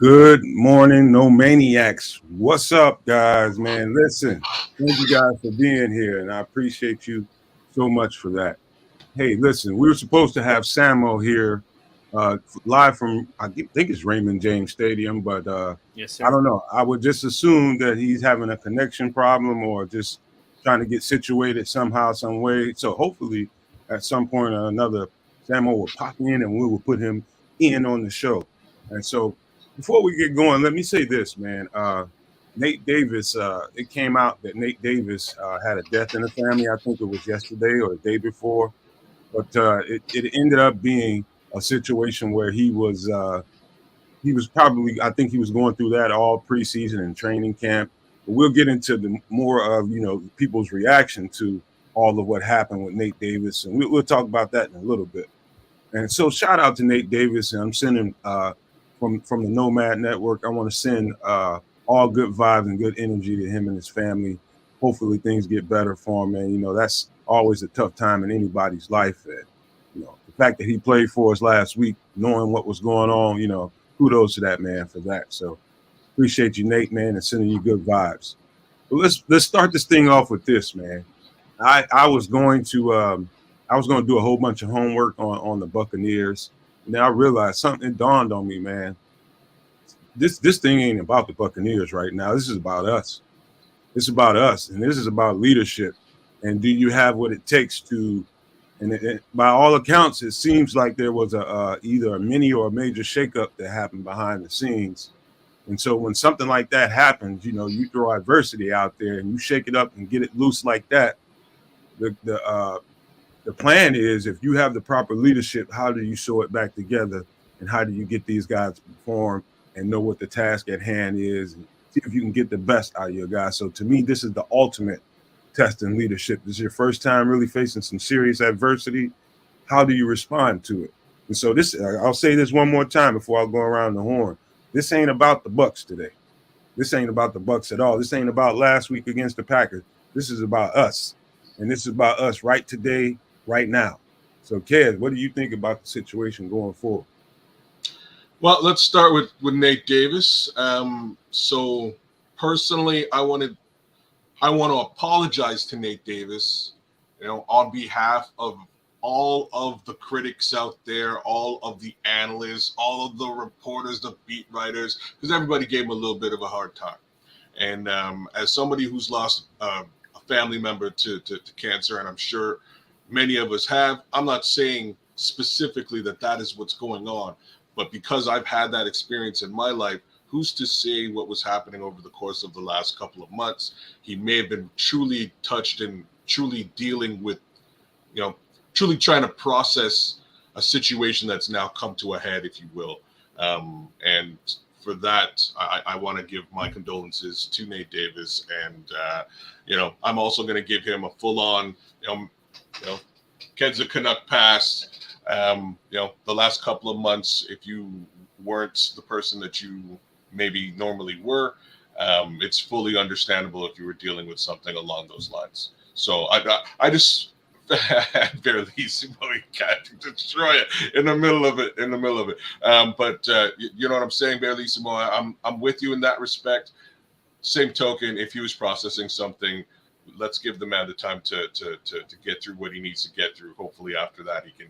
Good morning, no maniacs. What's up, guys? Man, listen, thank you guys for being here, and I appreciate you so much for that. Hey, listen, we were supposed to have Samo here live from, think it's Raymond James Stadium, but Yes, I sir. don't know. I would just assume that he's having a connection problem or just trying to get situated somehow, some way. So hopefully, at some point or another, Samo will pop in and we will put him in on the show. And so, before we get going, let me say this, man. Nate Davis, it came out that Nate Davis had a death in the family. I think it was yesterday or the day before, but it ended up being a situation where he was probably, I think he was going through that all preseason and training camp. But we'll get into the more of people's reaction to all of what happened with Nate Davis, and we'll talk about that in a little bit. And so, shout out to Nate Davis, and I'm sending from the Nomad Network. I want to send all good vibes and good energy to him and his family. Hopefully, things get better for him. And that's always a tough time in anybody's life. And the fact that he played for us last week, knowing what was going on, kudos to that man for that. So appreciate you, Nate, man, and sending you good vibes. But let's start this thing off with this, man. I was going to do a whole bunch of homework on the Buccaneers. And then I realized something dawned on me, man. This thing ain't about the Buccaneers right now. This is about us. It's about us, and this is about leadership. And do you have what it takes to? And by all accounts, it seems like there was a either a mini or a major shakeup that happened behind the scenes. And so when something like that happens, you throw adversity out there and you shake it up and get it loose like that. The plan is, if you have the proper leadership, how do you sew it back together, and how do you get these guys to perform and know what the task at hand is, and see if you can get the best out of your guys. So to me, this is the ultimate test in leadership. This is your first time really facing some serious adversity. How do you respond to it? And so I'll say this one more time before I go around the horn. This ain't about the Bucs today. This ain't about the Bucs at all. This ain't about last week against the Packers. This is about us, and this is about us right today, right now. So, Kez, what do you think about the situation going forward? Well, let's start with Nate Davis. So personally, I want to apologize to Nate Davis, on behalf of all of the critics out there, all of the analysts, all of the reporters, the beat writers, because everybody gave him a little bit of a hard time. And as somebody who's lost a family member to cancer, and I'm sure many of us have, I'm not saying specifically that is what's going on, but because I've had that experience in my life, who's to say what was happening over the course of the last couple of months? He may have been truly touched and truly dealing with, truly trying to process a situation that's now come to a head, if you will. And for that, I want to give my condolences to Nate Davis. And, I'm also going to give him a full on, Ked's a Canuck pass. The last couple of months, if you weren't the person that you maybe normally were, it's fully understandable if you were dealing with something along those lines. So I just barely can't destroy it in the middle of it. But you know what I'm saying, Barelissimo. I'm with you in that respect. Same token, if he was processing something, let's give the man the time to get through what he needs to get through. Hopefully, after that, he can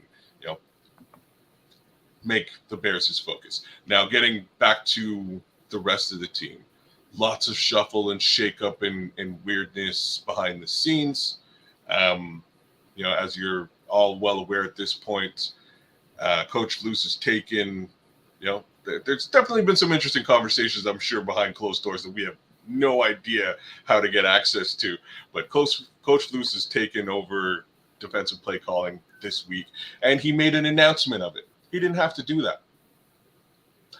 make the Bears his focus. Now, getting back to the rest of the team, lots of shuffle and shakeup and weirdness behind the scenes. As you're all well aware at this point, Coach Luce has taken, there's definitely been some interesting conversations, I'm sure, behind closed doors that we have no idea how to get access to. But Coach Luce has taken over defensive play calling this week, and he made an announcement of it. He didn't have to do that.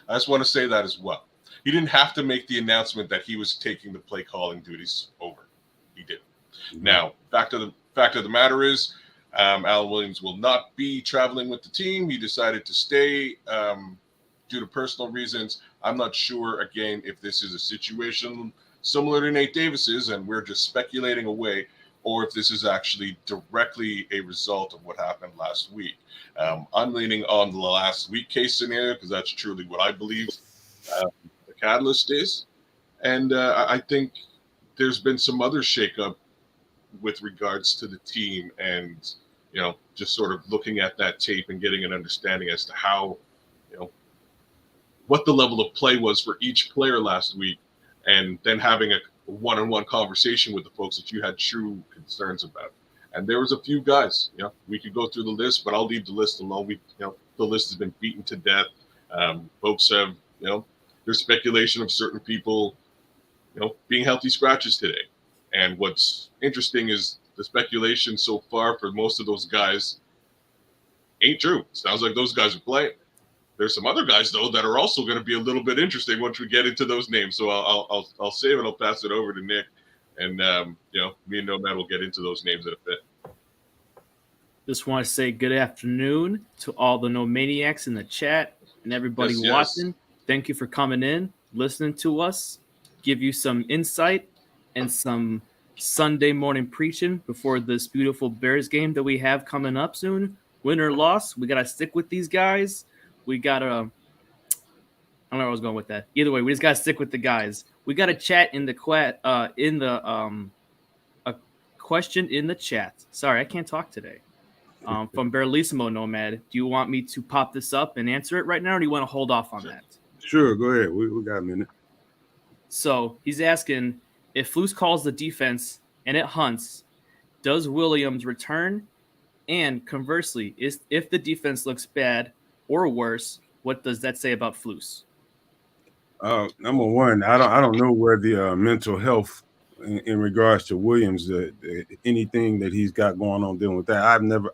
I just want to say that as well. He didn't have to make the announcement that he was taking the play calling duties over. He didn't. Mm-hmm. Now, fact of the matter is, Alan Williams will not be traveling with the team. He decided to stay due to personal reasons. I'm not sure, again, if this is a situation similar to Nate Davis's, and we're just speculating away, or if this is actually directly a result of what happened last week. I'm leaning on the last week case scenario because that's truly what I believe the catalyst is. And I think there's been some other shakeup with regards to the team, and just sort of looking at that tape and getting an understanding as to how, what the level of play was for each player last week, and then having a one-on-one conversation with the folks that you had true concerns about. And there was a few guys, we could go through the list, but I'll leave the list alone. The list has been beaten to death. Folks have, there's speculation of certain people, being healthy scratches today. And what's interesting is the speculation so far for most of those guys ain't true. Sounds like those guys are playing. There's some other guys though that are also going to be a little bit interesting once we get into those names. So I'll save it. I'll pass it over to Nick, and me and Nomad will get into those names in a bit. Just want to say good afternoon to all the Nomadiacs in the chat and everybody watching. Thank you for coming in, listening to us, give you some insight and some Sunday morning preaching before this beautiful Bears game that we have coming up soon. Win or loss, we got to stick with these guys. We got to, I don't know where I was going with that. Either way, we just got to stick with the guys. We got to chat in the a question in the chat. Sorry, I can't talk today. From Berlissimo Nomad. Do you want me to pop this up and answer it right now, or do you want to hold off on that? Sure, go ahead. We got a minute. So he's asking, if Flus calls the defense and it hunts, does Williams return? And conversely, if the defense looks bad or worse, what does that say about Flus? Number one, I don't know where the mental health in regards to Williams, anything that he's got going on dealing with that.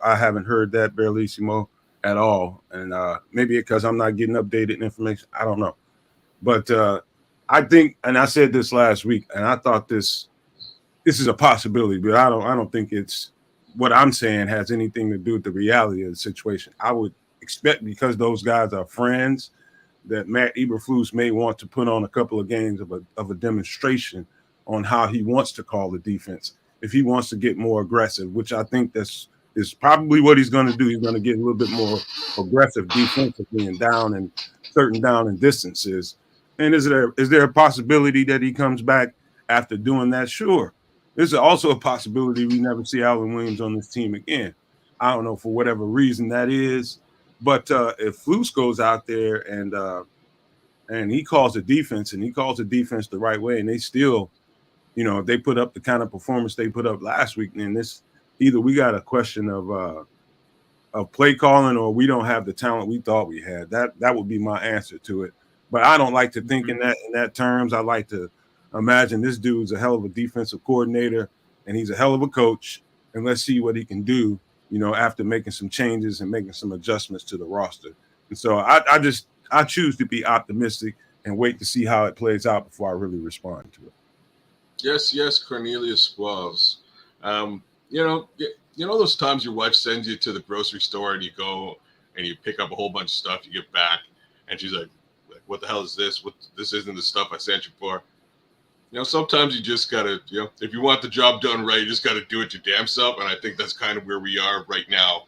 I haven't heard that Berlissimo at all, and maybe because I'm not getting updated information. I don't know, but I think, and I said this last week, and I thought this is a possibility, but I don't think it's what I'm saying has anything to do with the reality of the situation. I would expect, because those guys are friends, that Matt Eberflus may want to put on a couple of games of a demonstration on how he wants to call the defense. If he wants to get more aggressive, which I think is probably what he's going to do. He's going to get a little bit more aggressive defensively and down and distances. And is there a possibility that he comes back after doing that? Sure. There's also a possibility we never see Alvin Williams on this team again. I don't know for whatever reason that is. But if Flus goes out there and he calls the defense the right way, and they still, they put up the kind of performance they put up last week, then this either we got a question of play calling, or we don't have the talent we thought we had. That would be my answer to it. But I don't like to think in that terms. I like to imagine this dude's a hell of a defensive coordinator, and he's a hell of a coach, and let's see what he can do, after making some changes and making some adjustments to the roster. And so I choose to be optimistic and wait to see how it plays out before I really respond to it. Yes, Cornelius Squaws. Those times your wife sends you to the grocery store and you go and you pick up a whole bunch of stuff, you get back, and she's like, what the hell is this? This isn't the stuff I sent you for. Sometimes you just gotta, if you want the job done right, you just gotta do it your damn self. And I think that's kind of where we are right now.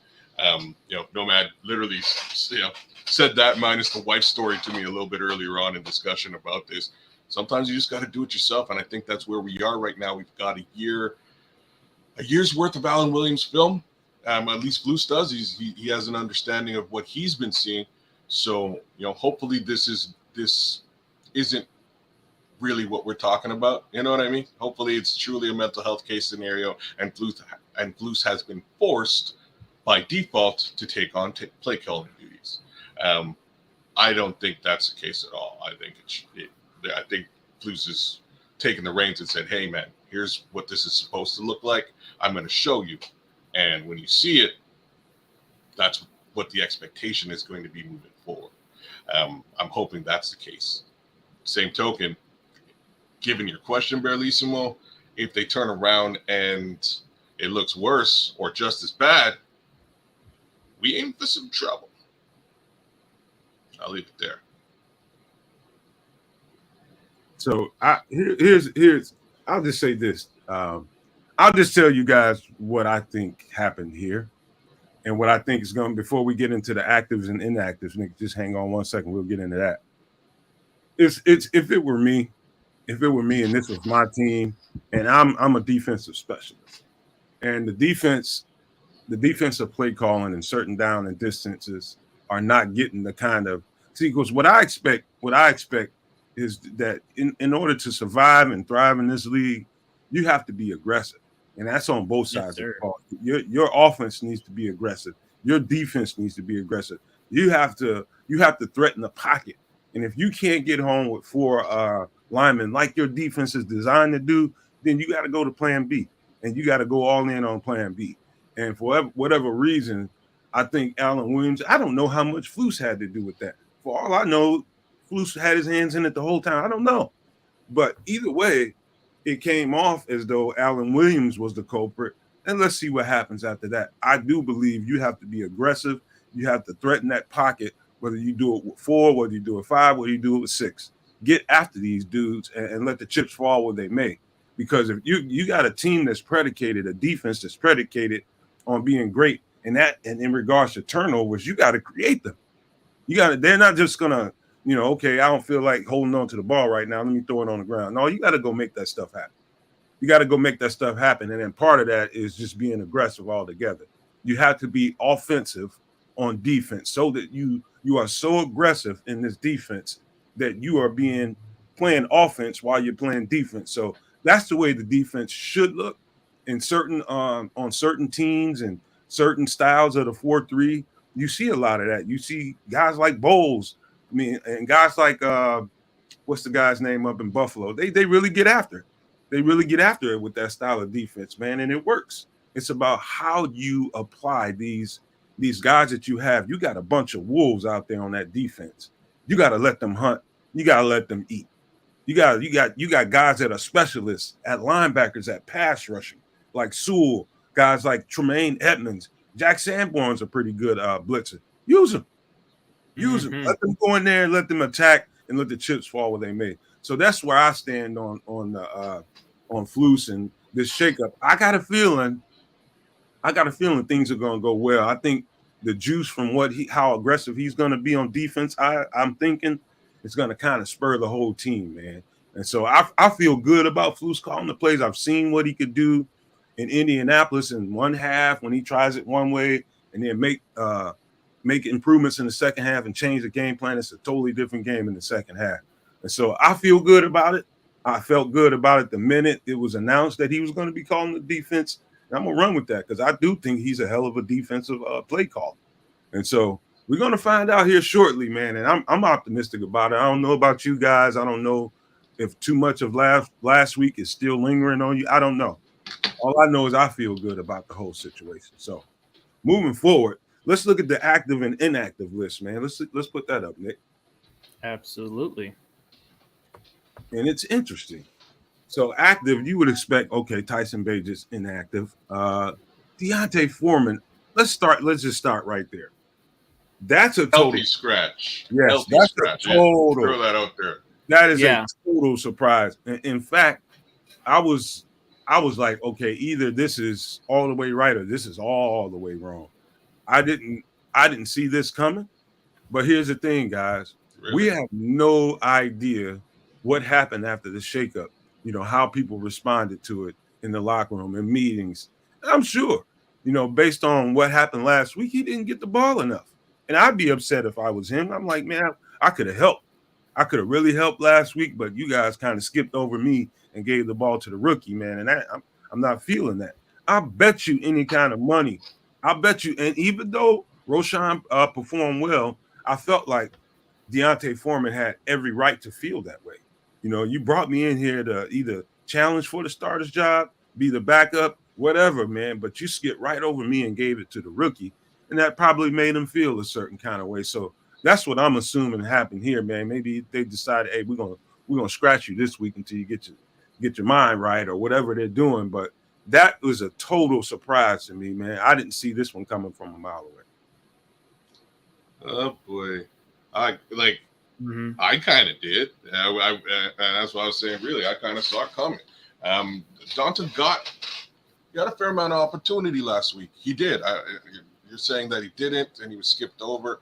Nomad literally, said that minus the wife story to me a little bit earlier on in discussion about this. Sometimes you just got to do it yourself, and I think that's where we are right now. We've got a year's worth of Allen Williams film. At least Flus does. He has an understanding of what he's been seeing. So hopefully this isn't really what we're talking about. You know what I mean? Hopefully it's truly a mental health case scenario, and Flus has been forced by default to take on play calling duties. I don't think that's the case at all. I think Flus has taken the reins and said, hey, man, here's what this is supposed to look like. I'm going to show you. And when you see it, that's what the expectation is going to be moving forward. I'm hoping that's the case. Same token, given your question, Berlissimo, if they turn around and it looks worse or just as bad, we aim for some trouble. I'll leave it there. So here's I'll just say this. I'll just tell you guys what I think happened here, and what I think is going, before we get into the actives and inactives. Nick, just hang on 1 second. We'll get into that. it's if it were me, and this was my team, and I'm a defensive specialist, and the defensive play calling in certain down and distances are not getting the kind of because what I expect is that in order to survive and thrive in this league, you have to be aggressive. And that's on both Yes, sides of the sir. ball. Your offense needs to be aggressive. Your defense needs to be aggressive. You have to threaten the pocket. And if you can't get home with four linemen like your defense is designed to do, then you got to go to plan B. And you got to go all in on plan B. And for whatever reason, I think Alan Williams, I don't know how much Flus had to do with that. For all I know, Flus had his hands in it the whole time. I don't know. But either way, it came off as though Alan Williams was the culprit. And let's see what happens after that. I do believe you have to be aggressive. You have to threaten that pocket, whether you do it with 4, whether you do it with 5, whether you do it with 6. Get after these dudes and let the chips fall where they may. Because if you got a team that's predicated, a defense that's predicated on being great, and in regards to turnovers, you got to create them. They're not just gonna, okay, I don't feel like holding on to the ball right now. Let me throw it on the ground. No, you got to go make that stuff happen. You got to go make that stuff happen. And then part of that is just being aggressive altogether. You have to be offensive on defense so that you are so aggressive in this defense that you are playing offense while you're playing defense. So that's the way the defense should look in certain on certain teams and certain styles of the 4-3. You see a lot of that. You see guys like Bowles, and guys like what's the guy's name up in Buffalo? They really get after it. They really get after it with that style of defense, man, and it works. It's about how you apply these guys that you have. You got a bunch of wolves out there on that defense. You got to let them hunt. You got to let them eat. You got guys that are specialists at linebackers, at pass rushing, like Sewell, guys like Tremaine Edmonds. Jack Sanborn's a pretty good blitzer. Use them. Use them. Let them go in there and let them attack and let the chips fall where they may. So that's where I stand on Flus and this shakeup. I got a feeling things are going to go well. I think the juice from how aggressive he's going to be on defense, I'm thinking it's going to kind of spur the whole team, man. And so I feel good about Flus calling the plays. I've seen what he could do in Indianapolis in one half when he tries it one way and then make improvements in the second half and change the game plan. It's a totally different game in the second half. And so I feel good about it. I felt good about it the minute it was announced that he was going to be calling the defense. And I'm going to run with that because I do think he's a hell of a defensive play caller. And so we're going to find out here shortly, man. And I'm optimistic about it. I don't know about you guys. I don't know if too much of last week is still lingering on you. I don't know. All I know is I feel good about the whole situation. So moving forward, let's look at the active and inactive list, man. Let's put that up, Nick. Absolutely. And it's interesting. So active, you would expect, okay, Tyson Bagent's inactive. D'Onta Foreman, let's just start right there. That's a total healthy scratch. Yes, healthy that's scratch. a total. Throw that out there. That is a total surprise. In fact, I was like, okay, either this is all the way right or this is all the way wrong. I didn't see this coming. But here's the thing, guys. Really? We have no idea what happened after the shakeup. How people responded to it in the locker room and meetings. And I'm sure, based on what happened last week, he didn't get the ball enough. And I'd be upset if I was him. I'm like, man, I could have helped. I could have really helped last week, but you guys kind of skipped over me and gave the ball to the rookie, man. And I'm not feeling that. I bet you any kind of money. I bet you. And even though Roschon performed well, I felt like D'Onta Foreman had every right to feel that way. You brought me in here to either challenge for the starter's job, be the backup, whatever, man. But you skipped right over me and gave it to the rookie. And that probably made him feel a certain kind of way. So that's what I'm assuming happened here, man. Maybe they decided, hey, we're gonna scratch you this week until you get your mind right or whatever they're doing. But that was a total surprise to me, man. I didn't see this one coming from a mile away. Oh boy, I kind of did. And that's what I was saying. Really, I kind of saw it coming. Donta got a fair amount of opportunity last week. He did. You're saying that he didn't and he was skipped over.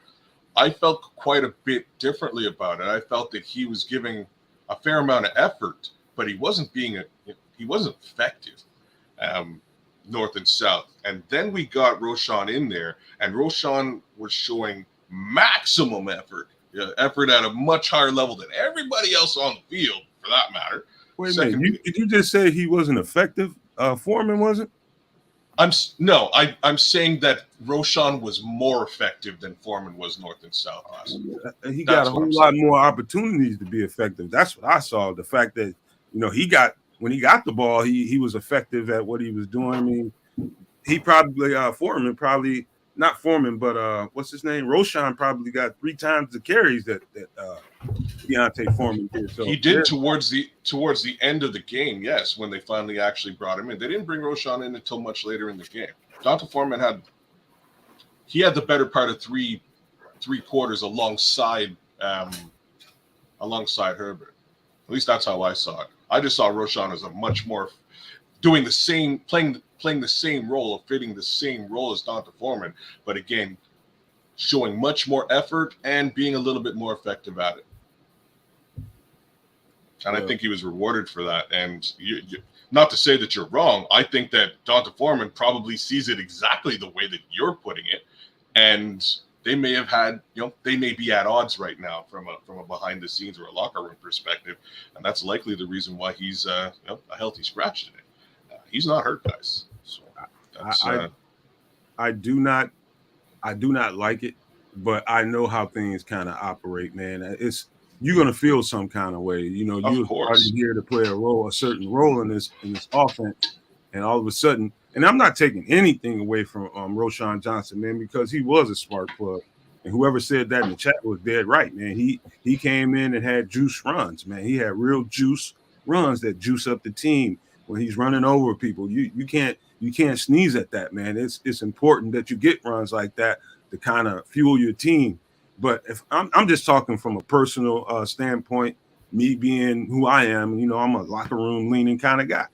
I felt quite a bit differently about it. I felt that he was giving a fair amount of effort, but he wasn't effective. North and south. And then we got Roschon in there, and Roschon was showing maximum effort, effort at a much higher level than everybody else on the field, for that matter. Wait a minute, did you just say he wasn't effective? Foreman wasn't? I'm saying that Roschon was more effective than Foreman was north and south last week. He got a whole lot more opportunities to be effective. That's what I saw. The fact that when he got the ball, he was effective at what he was doing. I mean, he probably Foreman probably not Foreman, but what's his name? Roschon probably got 3 times the carries that Deontay Foreman did. So he did towards the end of the game, yes, when they finally actually brought him in. They didn't bring Roschon in until much later in the game. Deontay Foreman had the better part of three quarters alongside Herbert. At least that's how I saw it. I just saw Roschon as a much more doing the same, playing the same role, or fitting the same role as Deontay Foreman, but again, showing much more effort and being a little bit more effective at it. And I think he was rewarded for that. And you, not to say that you're wrong, I think that Deontay Foreman probably sees it exactly the way that you're putting it, and they may have had, they may be at odds right now from a behind the scenes or a locker room perspective, and that's likely the reason why he's a healthy scratch today. He's not hurt, guys. So I do not like it, but I know how things kind of operate, man. You're gonna feel some kind of way. You're starting here to play a certain role in this offense, and all of a sudden, and I'm not taking anything away from Roschon Johnson, man, because he was a spark plug. And whoever said that in the chat was dead right, man. He came in and had juice runs, man. He had real juice runs that juice up the team when he's running over people. You can't sneeze at that, man. It's important that you get runs like that to kind of fuel your team. But if I'm just talking from a personal standpoint, me being who I am, I'm a locker room leaning kind of guy.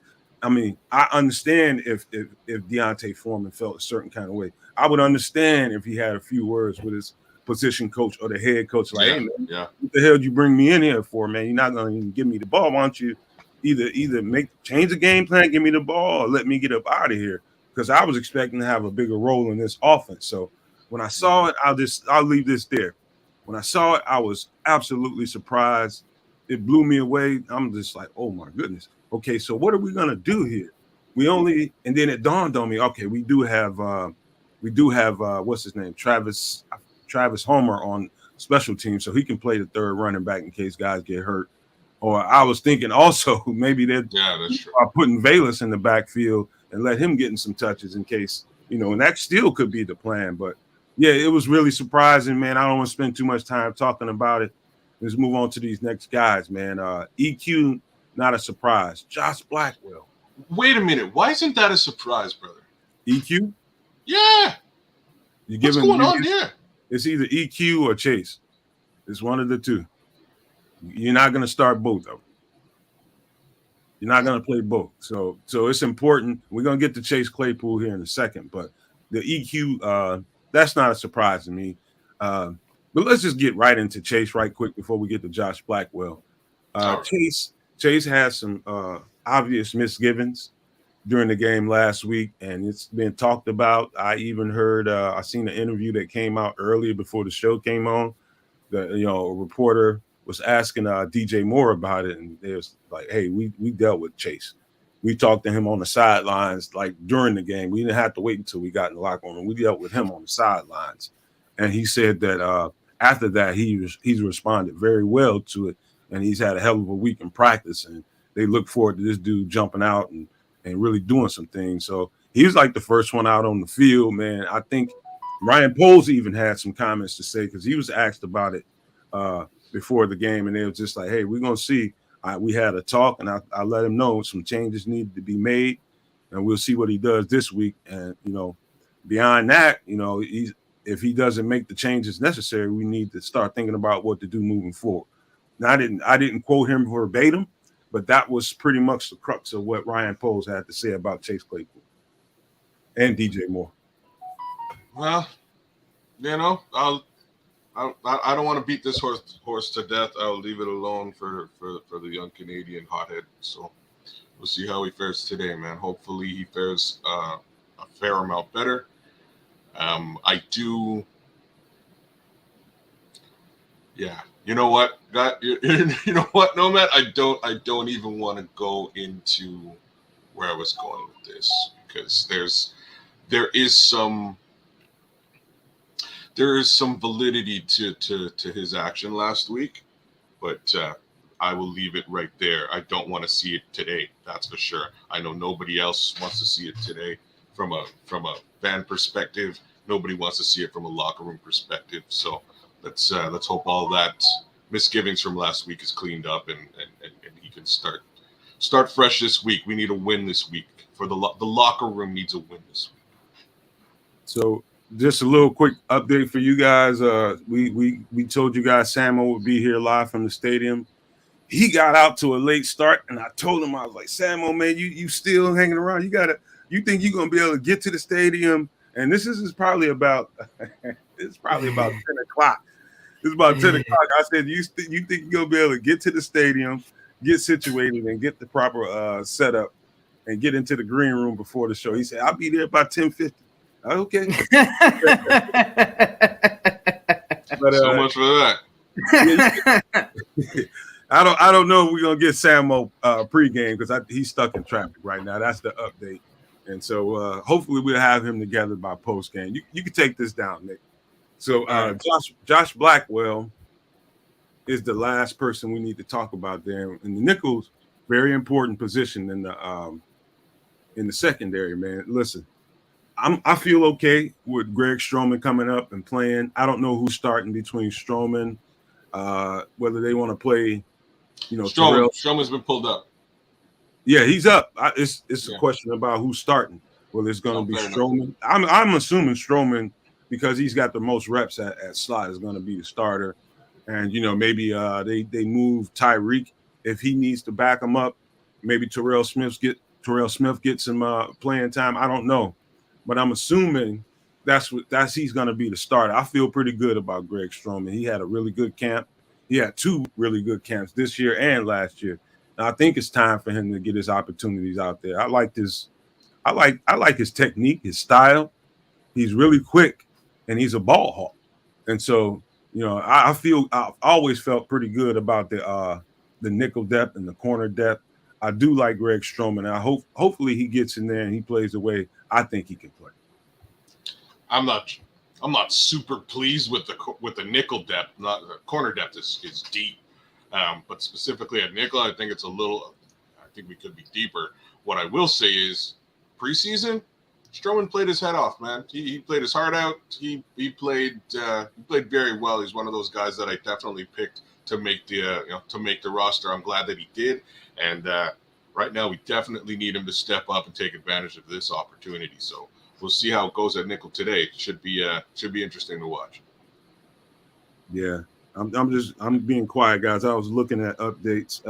I mean, I understand if Deontay Foreman felt a certain kind of way. I would understand if he had a few words with his position coach or the head coach, like, hey, man, what the hell did you bring me in here for, man? You're not going to even give me the ball. Why don't you either change the game plan, give me the ball, or let me get up out of here? Because I was expecting to have a bigger role in this offense. So when I saw it, I'll leave this there. When I saw it, I was absolutely surprised. It blew me away. I'm just like, oh my goodness. Okay, so what are we gonna do here? And then it dawned on me. Okay, we do have what's his name, Travis Homer on special teams, so he can play the third running back in case guys get hurt. Or I was thinking also maybe they're putting Valus in the backfield and let him get in some touches in case, and that still could be the plan. But yeah, it was really surprising, man. I don't want to spend too much time talking about it. Let's move on to these next guys, man. EQ, not a surprise. Josh Blackwell. Wait a minute. Why isn't that a surprise, brother? EQ? Yeah. What's going on here? It's either EQ or Chase. It's one of the two. You're not going to start both of them. You're not going to play both. So it's important. We're going to get to Chase Claypool here in a second, but the EQ, that's not a surprise to me. But let's just get right into Chase right quick before we get to Josh Blackwell. Chase has some obvious misgivings during the game last week, and it's been talked about. I even heard I seen an interview that came out earlier before the show came on. A reporter was asking DJ Moore about it, and it was like, hey, we dealt with Chase. We talked to him on the sidelines, like during the game. We didn't have to wait until we got in the locker room. We dealt with him on the sidelines, and he said that after that he's responded very well to it, and he's had a hell of a week in practice, and they look forward to this dude jumping out and really doing some things. So he's like the first one out on the field, man. I think Ryan Poles even had some comments to say because he was asked about it before the game, and they were just like, hey, we're going to see. We had a talk, and I let him know some changes needed to be made, and we'll see what he does this week. And, beyond that, if he doesn't make the changes necessary, we need to start thinking about what to do moving forward. Now, I didn't quote him verbatim, but that was pretty much the crux of what Ryan Poles had to say about Chase Claypool and DJ Moore. Well, I don't want to beat this horse to death. I'll leave it alone for the young Canadian hothead. So we'll see how he fares today, man. Hopefully he fares a fair amount better. I do. Yeah, you know what? You know what, Nomad? I don't even want to go into where I was going with this because there is some validity to his action last week, but I will leave it right there. I don't want to see it today. That's for sure. I know nobody else wants to see it today from a fan perspective. Nobody wants to see it from a locker room perspective. So let's hope all that misgivings from last week is cleaned up and he can start fresh this week. We need a win this week. For the locker room needs a win this week. So just a little quick update for you guys. We told you guys Samo would be here live from the stadium. He got out to a late start, and I told him, I was like, Samo, man, you still hanging around? You think you're gonna be able to get to the stadium? And this is probably about it's probably about 10 o'clock. It's about 10 o'clock. I said, you think you're gonna be able to get to the stadium, get situated, and get the proper setup, and get into the green room before the show? He said, I'll be there by 10:50. Okay. But, so much for that. I don't know if we're gonna get Samo pregame because he's stuck in traffic right now. That's the update, and so hopefully we'll have him together by post game. You can take this down, Nick. So Josh Blackwell is the last person we need to talk about there, and the nickel's very important position in the secondary. Man, listen. I feel okay with Greg Stroman coming up and playing. I don't know who's starting between Stroman, whether they want to play, Stroman's been pulled up. Yeah, he's up. It's a question about who's starting. Whether it's going to be Stroman. I'm assuming Stroman because he's got the most reps at slot is going to be the starter, and maybe they move Tyreek if he needs to back him up. Maybe Terrell Smith gets some playing time. I don't know. But I'm assuming he's going to be the starter. I feel pretty good about Greg Stroman. He had a really good camp. He had 2 really good camps this year and last year. And I think it's time for him to get his opportunities out there. I like his technique, his style. He's really quick, and he's a ball hawk. And so, I've always felt pretty good about the nickel depth and the corner depth. I do like Greg Stroman. I hopefully he gets in there and he plays the way I think he can play. I'm not super pleased with the nickel depth. Not the corner depth is deep, but specifically at nickel, I think it's a little. I think we could be deeper. What I will say is, preseason, Stroman played his head off, man. He played his heart out. He played very well. He's one of those guys that I definitely picked to make the roster. I'm glad that he did. And right now, we definitely need him to step up and take advantage of this opportunity. So we'll see how it goes at nickel today. Should be interesting to watch. Yeah, I'm being quiet, guys. I was looking at updates.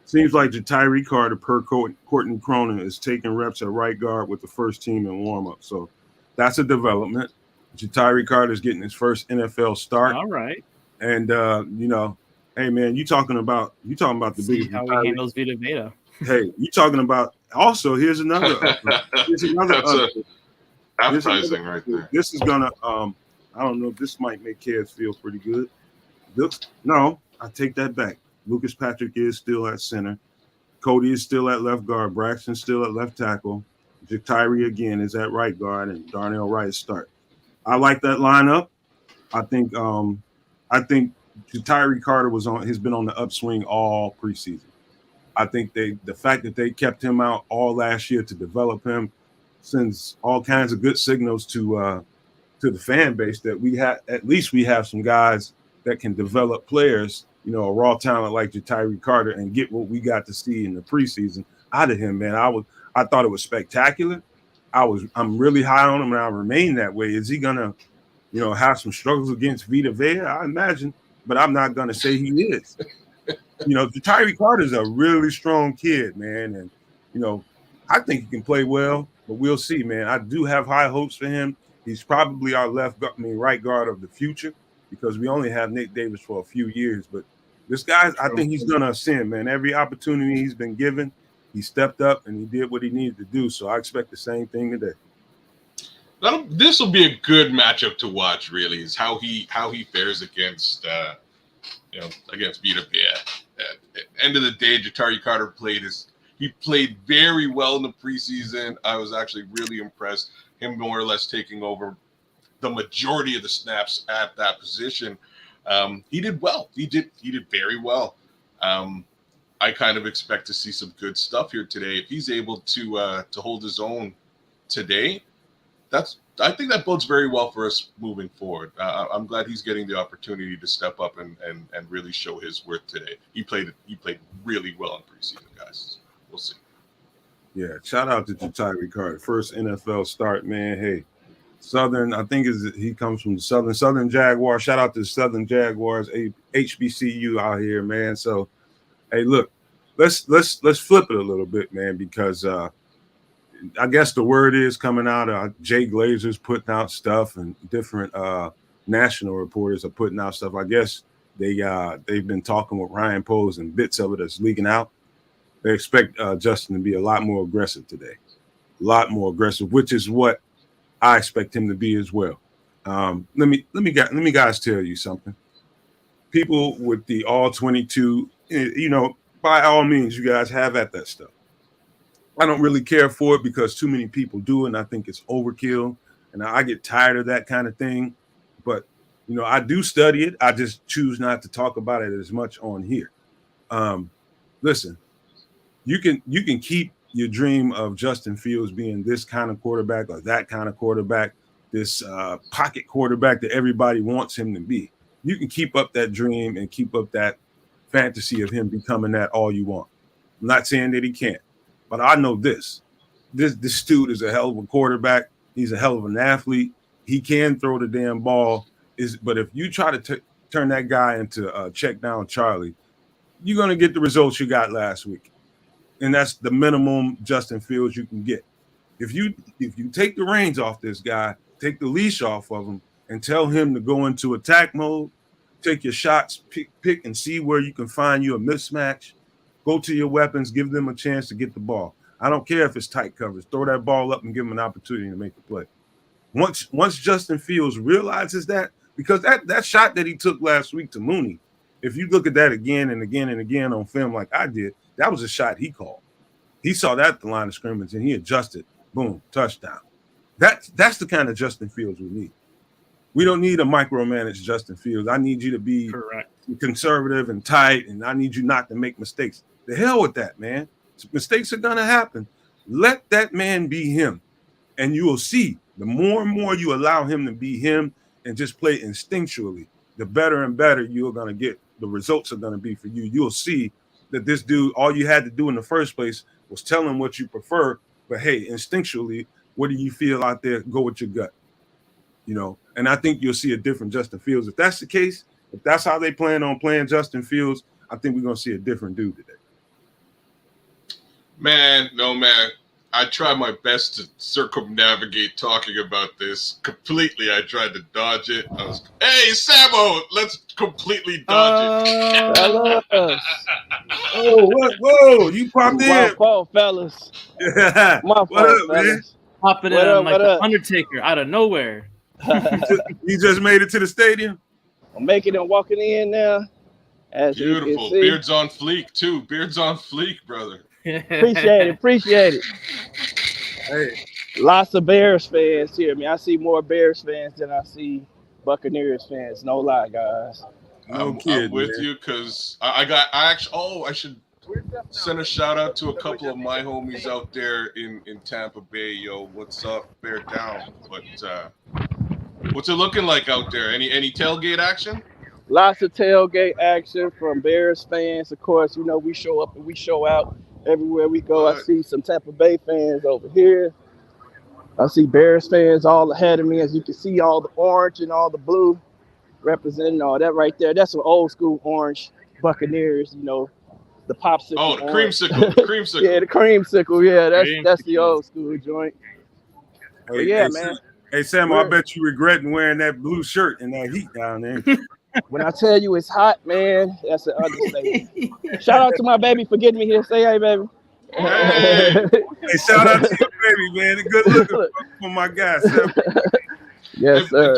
Seems like Ja'Tyre Carter per Courtney Cronin is taking reps at right guard with the first team in warm-up. So that's a development. Ja'Tyre Carter is getting his first NFL start. All right. And hey man, you talking about the biggest how he handles Vita Veda. Hey, you talking about also here's another that's appetizing right there. This is gonna I don't know if this might make kids feel pretty good. No, I take that back. Lucas Patrick is still at center. Cody is still at left guard. Braxton's still at left tackle. Ja'Tyre again is at right guard, and Darnell Wright start. I like that lineup. I think Ja'Tyre Carter has been on the upswing all preseason. I think the fact that they kept him out all last year to develop him sends all kinds of good signals to the fan base that we have some guys that can develop players, a raw talent like Ja'Tyre Carter and get what we got to see in the preseason out of him, man. I thought it was spectacular. I'm really high on him and I'll remain that way. Is he gonna, have some struggles against Vita Vea? I imagine, but I'm not gonna say he is. Ja'Tyre Carter's a really strong kid, man, and I think he can play well, but we'll see, man. I do have high hopes for him. He's probably our right guard of the future because we only have Nate Davis for a few years. But this guy, I think he's going to ascend, man. Every opportunity he's been given, he stepped up and he did what he needed to do. So I expect the same thing today. This will be a good matchup to watch. Really, is how he fares against against Vita Vea. At the end of the day, Ja'Tari Carter played very well in the preseason. I was actually really impressed. Him more or less taking over the majority of the snaps at that position. He did well. He did very well. I kind of expect to see some good stuff here today. If he's able to hold his own today, I think that bodes very well for us moving forward. I'm glad he's getting the opportunity to step up and really show his worth today. He played really well in preseason, guys. We'll see. Yeah, shout out to Ja'Tari Carter. First NFL start, man. Hey, Southern, I think he comes from the Southern Jaguars. Shout out to the Southern Jaguars, HBCU out here, man. So, hey, look, let's flip it a little bit, man, because I guess the word is coming out. Jay Glazer's putting out stuff, and different national reporters are putting out stuff. I guess they've been talking with Ryan Poles, and bits of it is leaking out. They expect Justin to be a lot more aggressive today, which is what I expect him to be as well. Let me guys tell you something. People with the all 22, by all means, you guys have at that stuff. I don't really care for it because too many people do it, and I think it's overkill, and I get tired of that kind of thing. But I do study it. I just choose not to talk about it as much on here. Listen. You can keep your dream of Justin Fields being this kind of quarterback or that kind of quarterback, this pocket quarterback that everybody wants him to be. You can keep up that dream and keep up that fantasy of him becoming that all you want. I'm not saying that he can't, but I know this dude is a hell of a quarterback. He's a hell of an athlete. He can throw the damn ball. But if you try to turn that guy into check down Charlie, you're going to get the results you got last week. And that's the minimum Justin Fields you can get. If you take the reins off this guy, take the leash off of him, and tell him to go into attack mode, take your shots, pick and see where you can find you a mismatch, go to your weapons, give them a chance to get the ball. I don't care if it's tight coverage. Throw that ball up and give him an opportunity to make the play. Once Justin Fields realizes that, because that shot that he took last week to Mooney, if you look at that again and again and again on film like I did, that was a shot he called. He saw that at the line of scrimmage and he adjusted. Boom, touchdown. That's the kind of Justin Fields we need. We don't need a micromanaged Justin Fields. I need you to be conservative and tight, and I need you not to make mistakes. The hell with that, man. Mistakes are going to happen. Let that man be him, and you will see the more and more you allow him to be him and just play instinctually, the better and better you're going to get. The results are going to be for you. You'll see that this dude, all you had to do in the first place was tell him what you prefer. But hey, instinctually, what do you feel out there? Go with your gut, And I think you'll see a different Justin Fields. If that's the case, if that's how they plan on playing Justin Fields, I think we're going to see a different dude today. Man, I tried my best to circumnavigate talking about this completely. I tried to dodge it. Hey, Samo, let's completely dodge it. Whoa, you popped in. My fault, fellas. Yeah. My fault, what up, fellas. man? Popping in like the Undertaker out of nowhere. You just made it to the stadium? I'm making and walking in now. As beautiful. Beards on fleek, too. Beards on fleek, brother. Appreciate it. Hey. Lots of Bears fans here. I see more Bears fans than I see Buccaneers fans. No lie, guys. I'm with you because I should send a shout out to a couple of my homies out there in Tampa Bay. Yo, what's up? Bear down. But what's it looking like out there? Any tailgate action? Lots of tailgate action from Bears fans. Of course, we show up and we show out everywhere we go. I see some Tampa Bay fans over here. I see Bears fans all ahead of me. As you can see, all the orange and all the blue representing all that right there. That's some old school orange Buccaneers, the popsicle. Oh, the creamsicle. Yeah, the creamsicle. Yeah, that's the old school joint. Hey, yeah, man. Hey, Sam, I bet you regretting wearing that blue shirt in that heat down there. When I tell you it's hot, man, that's an understatement. Shout out to my baby for getting me here. Say hey, baby. Hey. Hey, shout out to your baby, man. Good looking for my guy, Sam. Yes, sir.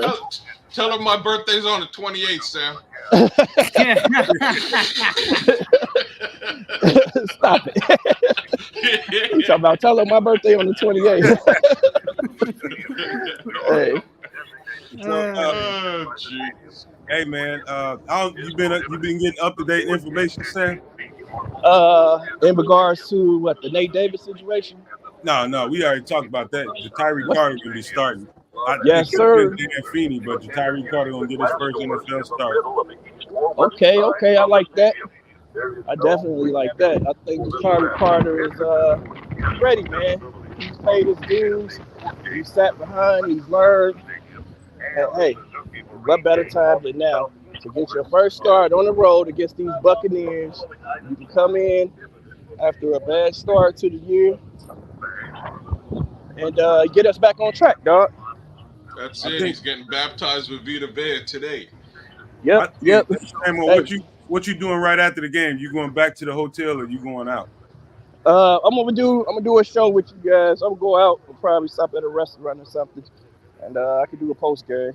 Tell her my birthday's on the 28th, Sam. Stop it. You talking about tell her my birthday on the 28th. Hey. Jeez. Hey, man. You been getting up to date information, Sam? In regards to what, the Nate Davis situation? No, we already talked about that. Ja'Tyre Carter gonna be starting. Yes, sir. Dan Feeney, but Ja'Tyre Carter gonna get his first NFL start. Okay, I like that. I definitely like that. I think Ja'Tyre Carter is ready, man. He's paid his dues. He sat behind. He's learned. And hey, what better time than now to get your first start on the road against these Buccaneers? You can come in after a bad start to the year and get us back on track, dog. That's it. He's getting baptized with Vita Vea today. Yep. Samuel, what you doing right after the game? You going back to the hotel or you going out? I'm gonna do a show with you guys. I'm gonna go out and probably stop at a restaurant or something, and I can do a post game.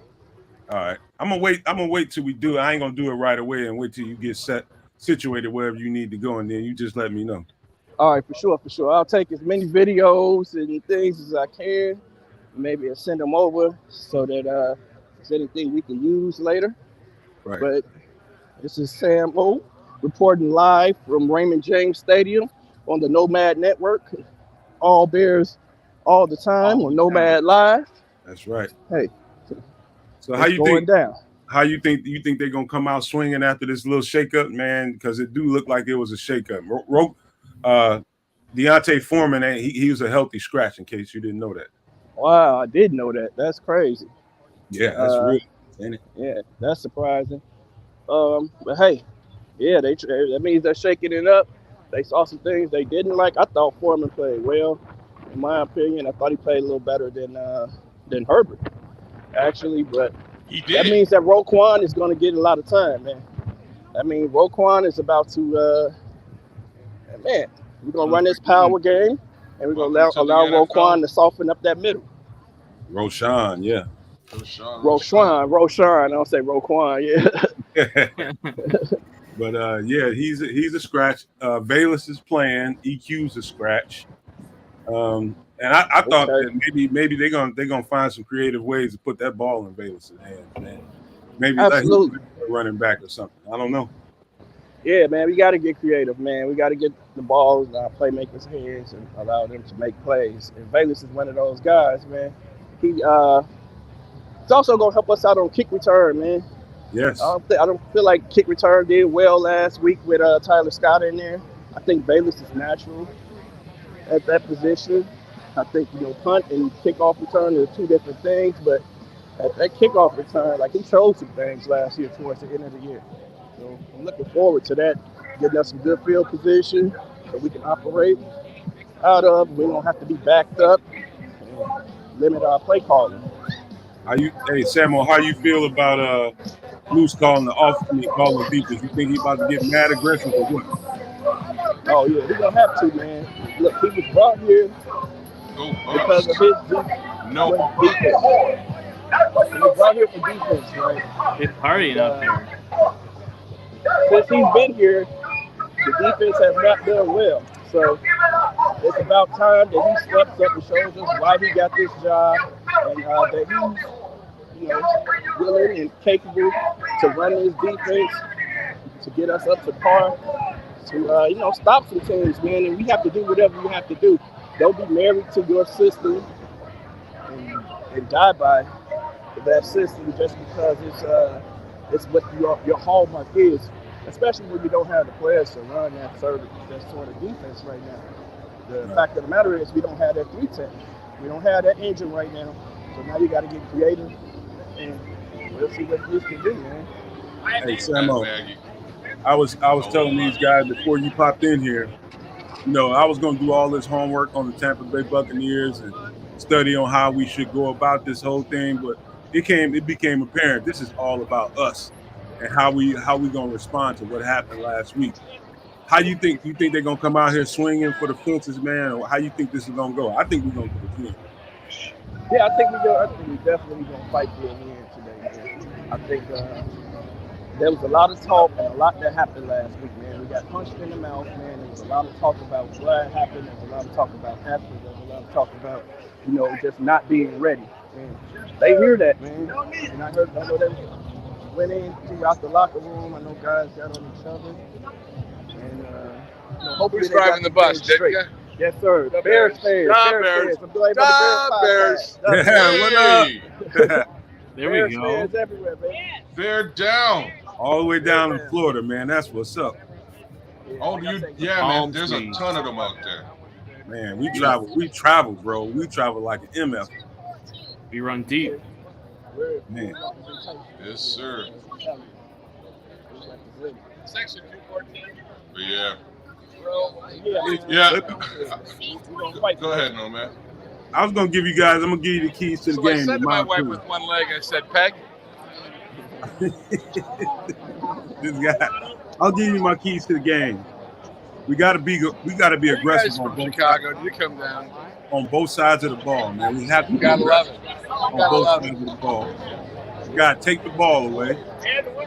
All right, I'm gonna wait till we do it. I ain't gonna do it right away and wait till you get situated wherever you need to go, and then you just let me know. All right, for sure. I'll take as many videos and things as I can. Maybe I'll send them over so that if there's anything we can use later. Right. But this is Sam O reporting live from Raymond James Stadium on the Nomad Network. All Bears, all the time on Nomad Live. That's right. Hey, so how you think? Down? How you think they're gonna come out swinging after this little shakeup, man? Because it do look like it was a shakeup. Deontay Foreman, he was a healthy scratch. In case you didn't know that. Wow, I did know that. That's crazy. Yeah, that's real. Ain't it? Yeah, that's surprising. But hey, yeah, that means they're shaking it up. They saw some things they didn't like. I thought Foreman played well, in my opinion. I thought he played a little better than Herbert, actually. But he did. That means that Roquan is going to get a lot of time, man. I mean, Roquan is about to, man, we're going to run this power game, and we're going to allow Roquan to soften up that middle. Roshan, yeah. Roshan. I don't say Roquan, yeah. But yeah, he's a scratch. Bayless is playing. EQ's a scratch. And I thought that maybe they're gonna find some creative ways to put that ball in Bayless's hands, man. Maybe absolutely let him running back or something. I don't know. Yeah, man, we got to get creative, man. We got to get the balls in our playmakers' hands and allow them to make plays. And Bayless is one of those guys, man. He's also gonna help us out on kick return, man. Yes. I don't feel like kick return did well last week with Tyler Scott in there. I think Bayless is natural at that position. I think, punt and kickoff return are two different things, but at that kickoff return, like he showed some things last year towards the end of the year. So I'm looking forward to that, getting us some good field position so we can operate out of. We don't have to be backed up and limit our play calling. Hey Samuel, how you feel about Moose calling the offense, calling defense? You think he about to get mad aggressive or what? Oh yeah, he's gonna have to, man. Look, he was brought here because of his defense. He was brought here for defense, right? It's partying out there. Since he's been here, the defense has not done well. So it's about time that he steps up and shows us why he got this job, and that he's, willing and capable to run this defense to get us up to par, to stop some teams, man. And we have to do whatever we have to do. Don't be married to your system and die by that system just because it's what your hallmark is. Especially when you don't have the players to run that sort of defense right now. The fact of the matter is we don't have that 3-10. We don't have that engine right now. So now you got to get creative, and we'll see what this can do, man. Hey, Samo, I was telling these guys before you popped in here, I was going to do all this homework on the Tampa Bay Buccaneers and study on how we should go about this whole thing, but it became apparent this is all about us and how we gonna respond to what happened last week. How you think? You think they're gonna come out here swinging for the fences, man? Or how you think this is gonna go? I think we're gonna get a win. Yeah, I think we definitely gonna fight for a win today, man. I think there was a lot of talk and a lot that happened last week, man. We got punched in the mouth, man. There was a lot of talk about what happened. There was a lot of talk about after. There was a lot of talk about, just not being ready. And they hear that, man. And I know they went in throughout the locker room. I know guys got on each other. And hopefully who's driving the bus, Ditka? Yes, sir. Bears fans. Bears. I'm glad about the Bears. Yeah, what up? There Bears we go. fans everywhere, man. They're down. All the way down in Florida, man. That's what's up. Oh, man. There's a ton of them out there. Man, we travel, bro. We travel like an MF. We run deep. Man. Yes, sir. Section 214. Yeah. Yeah. Go ahead, Nomad. I was gonna give you guys. I'm gonna give you the keys to the So game. I said to my wife with one leg, I said, Peg. This guy. I'll give you my keys to the game. We gotta be aggressive You guys on from both Chicago, do you come down? on both sides of the ball, man. We have to You be gotta love aggressive it. on both sides of the ball. We gotta take the ball away. We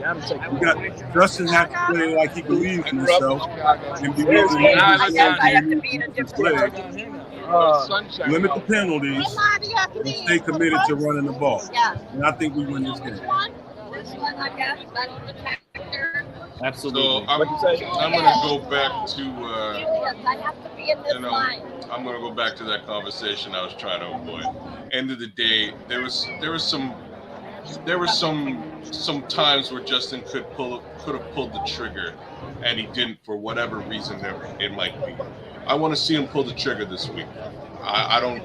got Justin has to play like he believes in himself and be willing to limit the penalties and stay committed to running the ball. And I think we win this game. Absolutely. So I'm gonna go back to I'm gonna go back to that conversation I was trying to avoid. End of the day, there were some times where Justin could have pulled the trigger, and he didn't for whatever reason it might be. I want to see him pull the trigger this week. I don't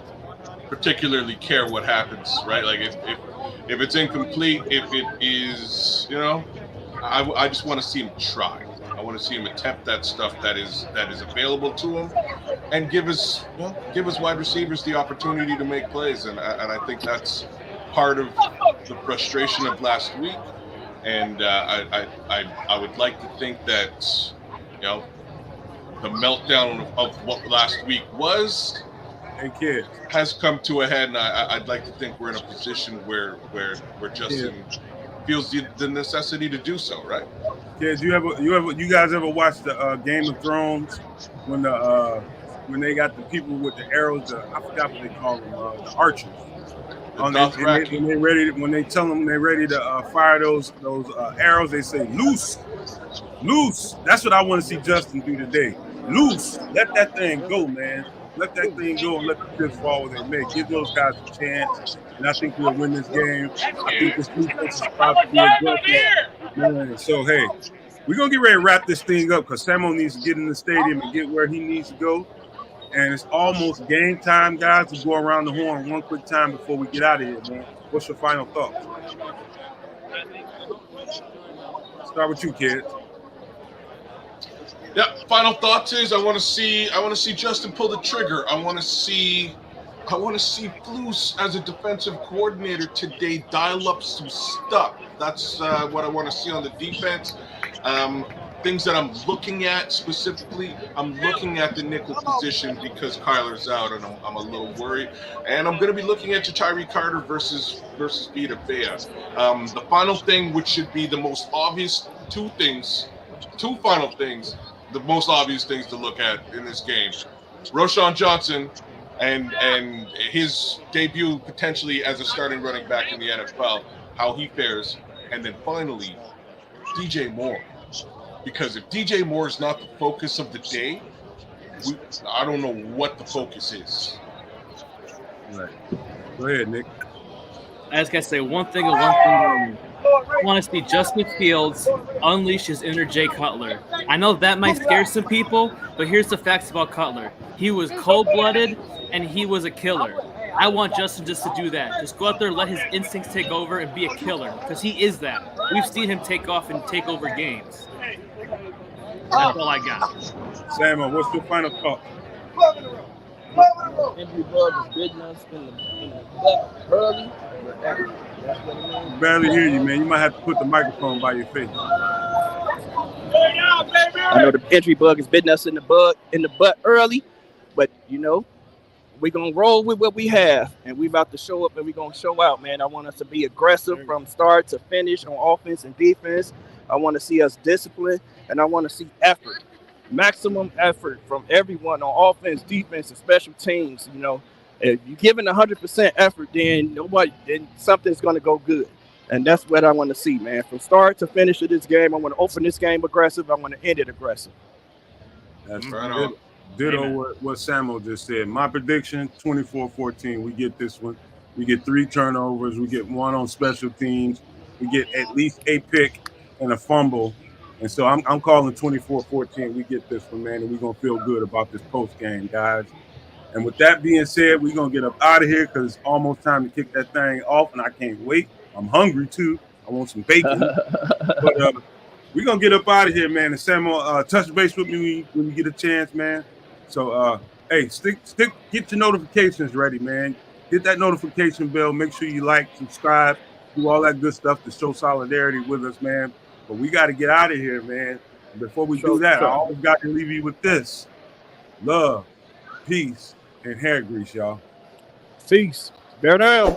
particularly care what happens, right? Like if it's incomplete, if it is, I just want to see him try. I want to see him attempt that stuff that is available to him, and give his wide receivers the opportunity to make plays. And I think that's part of the frustration of last week. And I would like to think that the meltdown of what last week was has come to a head, and I'd like to think we're in a position where Justin feels the necessity to do so, right? Kids, you guys ever watch the Game of Thrones when they got the people with the arrows? I forgot what they call them, the archers. When they tell them they're ready to fire those arrows, they say loose. That's what I want to see Justin do today. Loose. Let that thing go, man. Let that thing go and let the chips fall where they may. Give those guys a chance, and I think we'll win this game. I think this defense is about to be aggressive. Man, so, hey, we're going to get ready to wrap this thing up because Samo needs to get in the stadium and get where he needs to go. And it's almost game time, guys, to go around the horn one quick time before we get out of here, man. What's your final thoughts? Start with you, kids. Yeah, final thoughts is I want to see Justin pull the trigger. I want to see Flus as a defensive coordinator today dial up some stuff. That's what I want to see on the defense. Things that I'm looking at specifically, I'm looking at the nickel position because Kyler's out, and I'm a little worried. And I'm going to be looking at Tyree Carter versus Vita Vea. The final thing, which should be the most obvious two final things, the most obvious things to look at in this game: Roschon Johnson and his debut potentially as a starting running back in the NFL, how he fares, and then finally DJ Moore. Because if DJ Moore is not the focus of the day, I don't know what the focus is. Right. Go ahead, Nick. I just got to say one thing. I want to see Justin Fields unleash his inner Jay Cutler. I know that might scare some people, but here's the facts about Cutler. He was cold-blooded, and he was a killer. I want Justin just to do that. Just go out there, let his instincts take over, and be a killer, because he is that. We've seen him take off and take over games. That's all I got. Samo, what's your final thought? Injury bug is bitten us in the butt early. But that's what it is. Barely hear you, man. You might have to put the microphone by your face. I know the injury bug is bitten us in the butt early, but we're gonna roll with what we have, and we about to show up and we're gonna show out, man. I want us to be aggressive from start to finish on offense and defense. I want to see us disciplined, and I want to see effort, maximum effort from everyone on offense, defense, and special teams. If you're giving 100% effort, then something's gonna go good. And that's what I want to see, man. From start to finish of this game, I want to open this game aggressive. I want to end it aggressive. That's Right right. on. Ditto what Samuel just said. My prediction, 24-14. We get this one. We get 3 turnovers. We get 1 on special teams. We get at least a pick and a fumble. And so I'm calling 24-14. We get this one, man, and we're going to feel good about this post game, guys. And with that being said, we're going to get up out of here because it's almost time to kick that thing off, and I can't wait. I'm hungry, too. I want some bacon. But we're going to get up out of here, man. And Samuel, touch base with me when you get a chance, man. So, hey, get your notifications ready, man. Hit that notification bell. Make sure you like, subscribe, do all that good stuff to show solidarity with us, man. But we got to get out of here, man. And before we do that, I always got to leave you with this. Love, peace, and hair grease, y'all. Peace. Bear down.